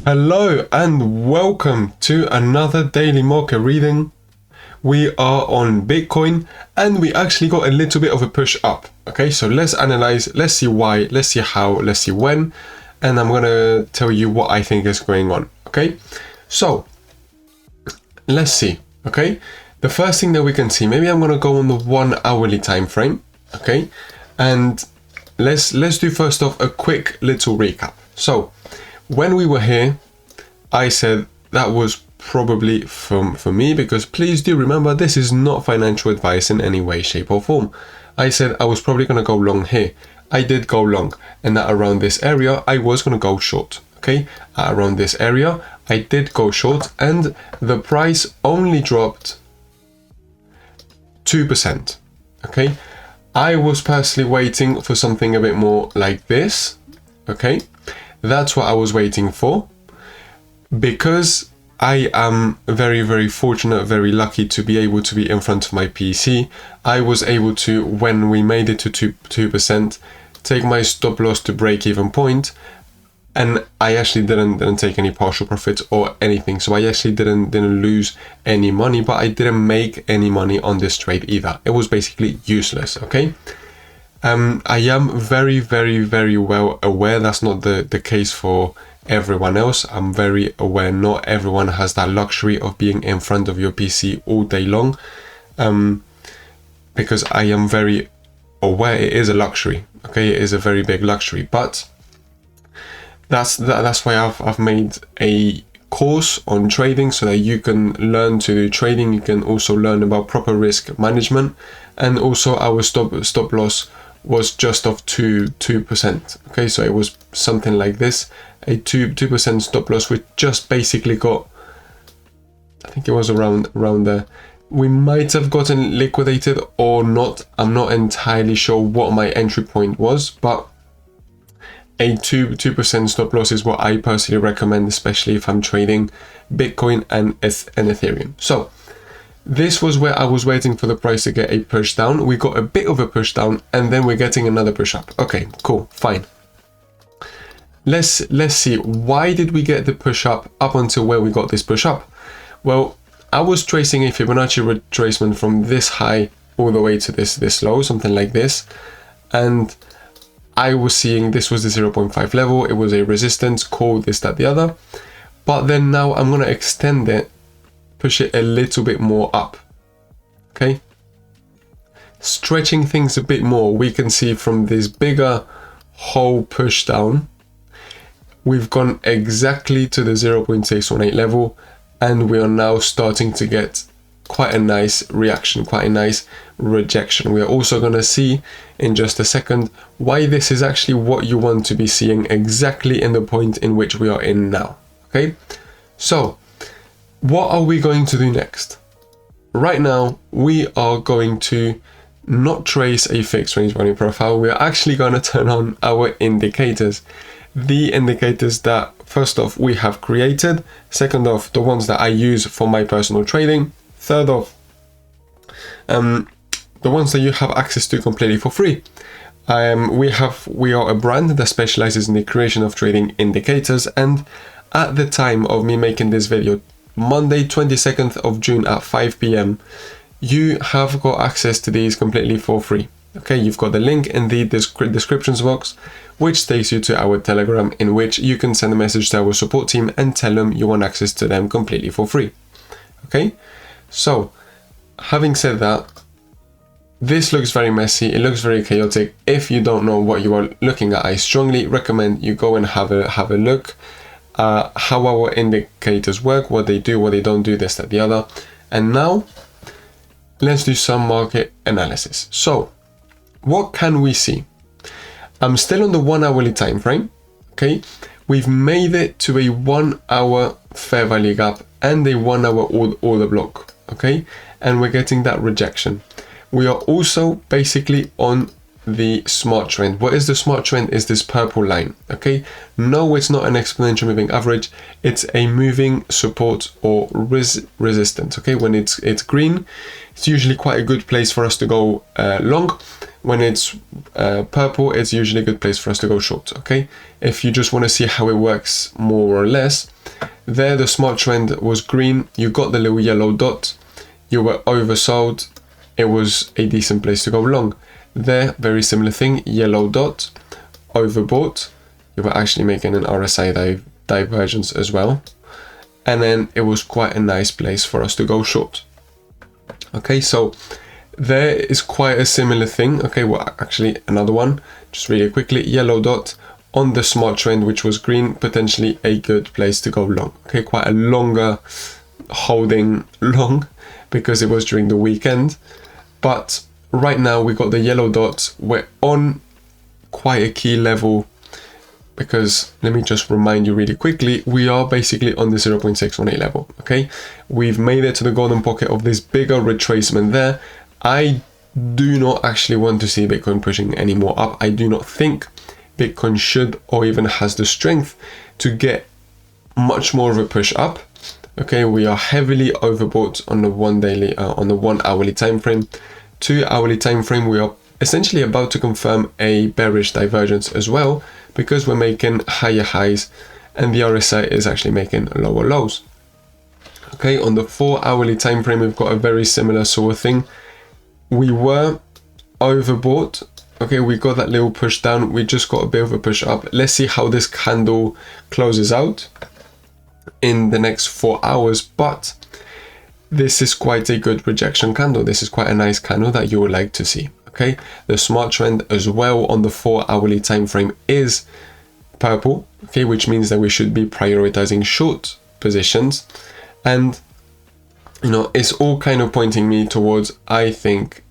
Hello and welcome to another daily market reading. We are on Bitcoin and we actually got a little bit of a push up. Okay, so let's analyze, let's see why, let's see how, let's see when, and I'm gonna tell you what I think is going on. Okay, so let's see. Okay, the first thing that we can see, maybe I'm gonna go on the 1 hourly time frame. Okay, and let's do first off a quick little recap. So when we were here, I said that was probably for me, because please do remember this is not financial advice in any way, shape or form. I said I was probably going to go long here. I did go long, and that around this area I was going to go short. Okay, around this area I did go short, and the price only dropped 2%. Okay, I was personally waiting for something a bit more like this. Okay, that's what I was waiting for, because I am very, very fortunate, very lucky to be able to be in front of my PC. I was able to, when we made it to 2%, take my stop loss to break even point, and I actually didn't take any partial profits or anything. So I actually didn't lose any money, but I didn't make any money on this trade either. It was basically useless. Okay. I am very, very, very well aware that's not the case for everyone else. I'm very aware not everyone has that luxury of being in front of your PC all day long, because I am very aware it is a luxury. Okay, it is a very big luxury, but that's why I've made a course on trading, so that you can learn to do trading. You can also learn about proper risk management, and also our stop loss was just off 2%. Okay, so it was something like this, a 2% stop loss, which just basically got, I think it was around there. We might have gotten liquidated or not. I'm not entirely sure what my entry point was, but a 2% stop loss is what I personally recommend, especially if I'm trading Bitcoin and Ethereum. So this was where I was waiting for the price to get a push down. We got a bit of a push down, and then we're getting another push up. Okay, cool, fine. Let's see, why did we get the push up until where we got this push up? Well, I was tracing a Fibonacci retracement from this high all the way to this low, something like this, and I was seeing this was the 0.5 level. It was a resistance, call, this, that, the other. But then now I'm going to extend it, push it a little bit more up. Okay, stretching things a bit more. We can see from this bigger whole push down, we've gone exactly to the 0.618 level, and we are now starting to get quite a nice reaction, quite a nice rejection. We are also going to see in just a second why this is actually what you want to be seeing exactly in the point in which we are in now. Okay, so what are we going to do next? Right now, we are going to not trace a fixed range volume profile. We're actually going to turn on our indicators. The indicators that, first off, we have created. Second off, the ones that I use for my personal trading. Third off, the ones that you have access to completely for free. We are a brand that specializes in the creation of trading indicators, and at the time of me making this video, Monday 22nd of June at 5 p.m, you have got access to these completely for free. Okay, you've got the link in the descriptions box, which takes you to our Telegram, in which you can send a message to our support team and tell them you want access to them completely for free. Okay, so having said that, this looks very messy, it looks very chaotic. If you don't know what you are looking at, I strongly recommend you go and have a look how our indicators work, what they do, what they don't do, this, that, the other. And now let's do some market analysis. So what can we see? I'm still on the 1 hourly time frame. Okay, we've made it to a 1 hour fair value gap and a 1 hour order block. Okay, and we're getting that rejection. We are also basically on the smart trend. What is the smart trend? Is this purple line, okay? No, it's not an exponential moving average. It's a moving support or resistance, okay? When it's green, it's usually quite a good place for us to go long. When it's purple, it's usually a good place for us to go short, okay? If you just want to see how it works more or less, there the smart trend was green, you got the little yellow dot, you were oversold, it was a decent place to go long. There, very similar thing, yellow dot, overbought, you were actually making an RSI divergence as well, and then it was quite a nice place for us to go short. Okay, so there is quite a similar thing. Okay, well, actually another one, just really quickly, yellow dot on the smart trend, which was green, potentially a good place to go long. Okay, quite a longer holding long because it was during the weekend. But right now we got the yellow dot. We're on quite a key level because let me just remind you really quickly, we are basically on the 0.618 level. Okay, we've made it to the golden pocket of this bigger retracement there. I do not actually want to see Bitcoin pushing any more up. I do not think Bitcoin should or even has the strength to get much more of a push up. Okay, we are heavily overbought on the 1 hourly time frame. 2 hourly time frame, we are essentially about to confirm a bearish divergence as well because we're making higher highs and the RSI is actually making lower lows. Okay, on the 4 hourly time frame, we've got a very similar sort of thing. We were overbought. Okay, we got that little push down. We just got a bit of a push up. Let's see how this candle closes out in the next 4 hours. But this is quite a good rejection candle. This is quite a nice candle that you would like to see. Okay, the smart trend as well on the 4 hourly time frame is purple. Okay, which means that we should be prioritizing short positions. And you know, it's all kind of pointing me towards, I think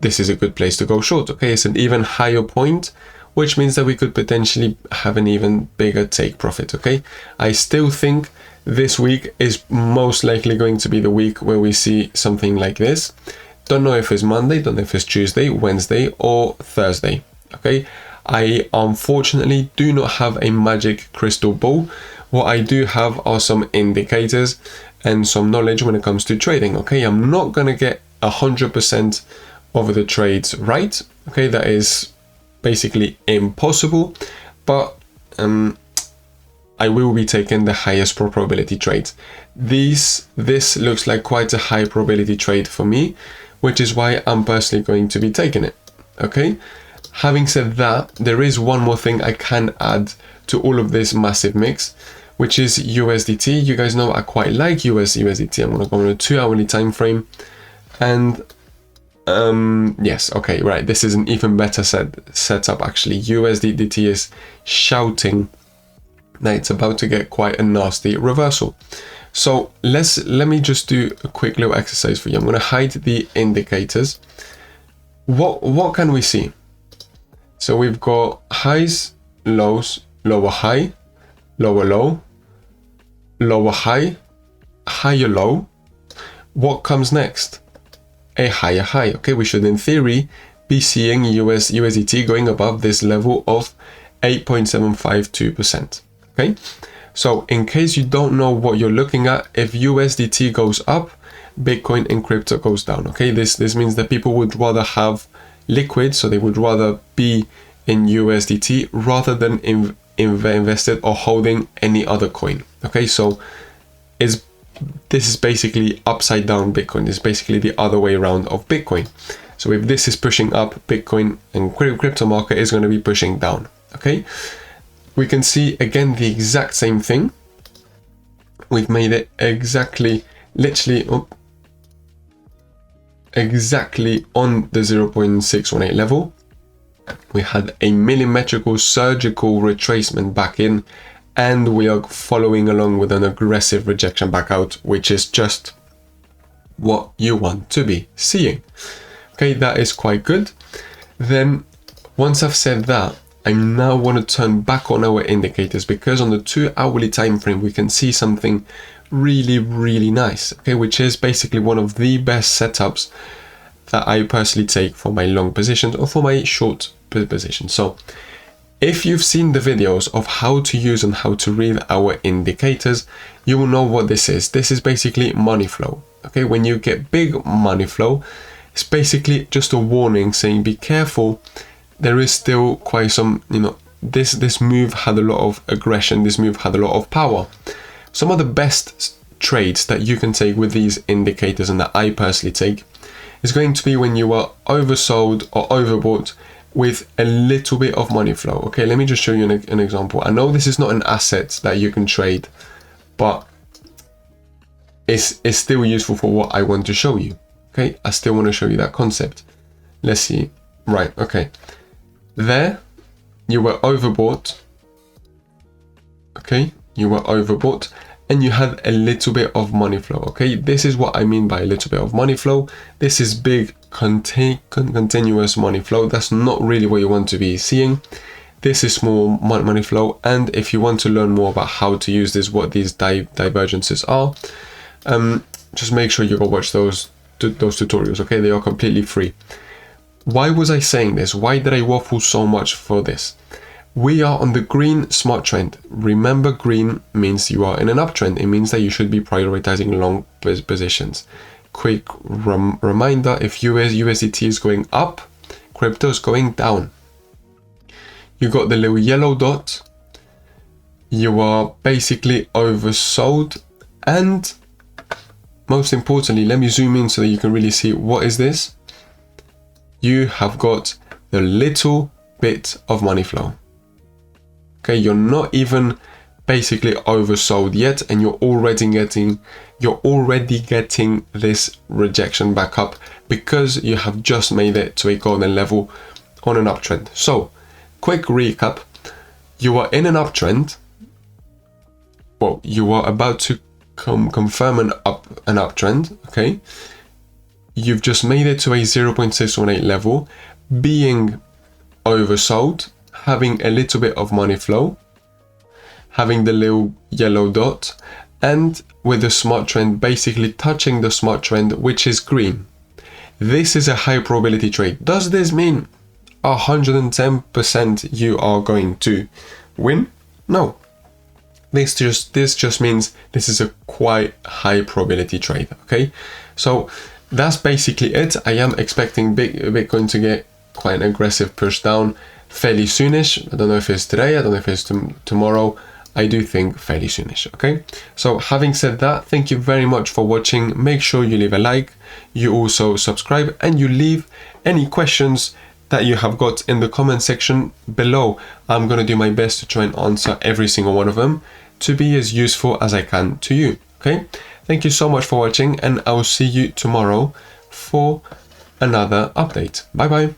this is a good place to go short. Okay, it's an even higher point, which means that we could potentially have an even bigger take profit. Okay, I still think this week is most likely going to be the week where we see something like this. Don't know if it's Monday, don't know if it's Tuesday, Wednesday, or Thursday. Okay, I unfortunately do not have a magic crystal ball. What I do have are some indicators and some knowledge when it comes to trading. Okay, I'm not gonna get 100% of the trades right. Okay, that is basically impossible, but I will be taking the highest probability trades. This looks like quite a high probability trade for me, which is why I'm personally going to be taking it. Okay, having said that, there is one more thing I can add to all of this massive mix, which is USDT. You guys know I quite like USDT. I'm gonna go on a 2 hourly time frame, and yes, okay, right, this is an even better setup actually. USDT is shouting that it's about to get quite a nasty reversal. So let me just do a quick little exercise for you. I'm going to hide the indicators. What can we see? So we've got highs, lows, lower high, lower low, lower high, higher low. What comes next? A higher high. Okay, we should in theory be seeing USDT going above this level of 8.752%. Okay, so in case you don't know what you're looking at, if USDT goes up, Bitcoin and crypto goes down. Okay, this means that people would rather have liquid, so they would rather be in USDT rather than invested or holding any other coin. Okay, so this is basically upside down Bitcoin. It's basically the other way around of Bitcoin. So if this is pushing up, Bitcoin and crypto market is going to be pushing down. Okay, we can see again the exact same thing. We've made it exactly, literally, exactly on the 0.618 level. We had a millimetrical surgical retracement back in, and we are following along with an aggressive rejection back out, which is just what you want to be seeing. Okay, that is quite good. Then once I've said that, I now want to turn back on our indicators, because on the 2 hourly time frame we can see something really, really nice, okay, which is basically one of the best setups that I personally take for my long positions or for my short positions. So if you've seen the videos of how to use and how to read our indicators, you will know what this is. This is basically money flow. Okay, when you get big money flow, it's basically just a warning saying be careful. There is still quite some, this move had a lot of aggression, this move had a lot of power. Some of the best trades that you can take with these indicators and that I personally take is going to be when you are oversold or overbought with a little bit of money flow. Okay, let me just show you an example. I know this is not an asset that you can trade, but it's still useful for what I want to show you. Okay, I still want to show you that concept. Let's see. Right, okay. There, you were overbought. Okay, you were overbought and you had a little bit of money flow. Okay, this is what I mean by a little bit of money flow. This is big, continuous money flow. That's not really what you want to be seeing. This is small money flow. And if you want to learn more about how to use this, what these divergences are, just make sure you go watch those tutorials. Okay, they are completely free. Why was I saying this? Why did I waffle so much for this? We are on the green smart trend. Remember, green means you are in an uptrend. It means that you should be prioritizing long positions. Quick reminder, if USDT is going up, crypto is going down. You got the little yellow dot. You are basically oversold. And most importantly, let me zoom in so that you can really see what is this. You have got the little bit of money flow. Okay, you're not even basically oversold yet, and you're already getting this rejection back up because you have just made it to a golden level on an uptrend. So, quick recap: you are in an uptrend. Well, you are about to confirm an uptrend. Okay, you've just made it to a 0.618 level, being oversold, having a little bit of money flow, having the little yellow dot, and with the smart trend basically touching the smart trend, which is green. This is a high probability trade. Does this mean 110% you are going to win? No. This just means this is a quite high probability trade. Okay, so that's basically it. I am expecting Bitcoin to get quite an aggressive push down fairly soonish. I don't know if it's today, I don't know if it's tomorrow. I do think fairly soonish. Okay, so having said that, thank you very much for watching. Make sure you leave a like, you also subscribe, and you leave any questions that you have got in the comment section below. I'm going to do my best to try and answer every single one of them to be as useful as I can to you. Okay, thank you so much for watching, and I will see you tomorrow for another update. Bye bye.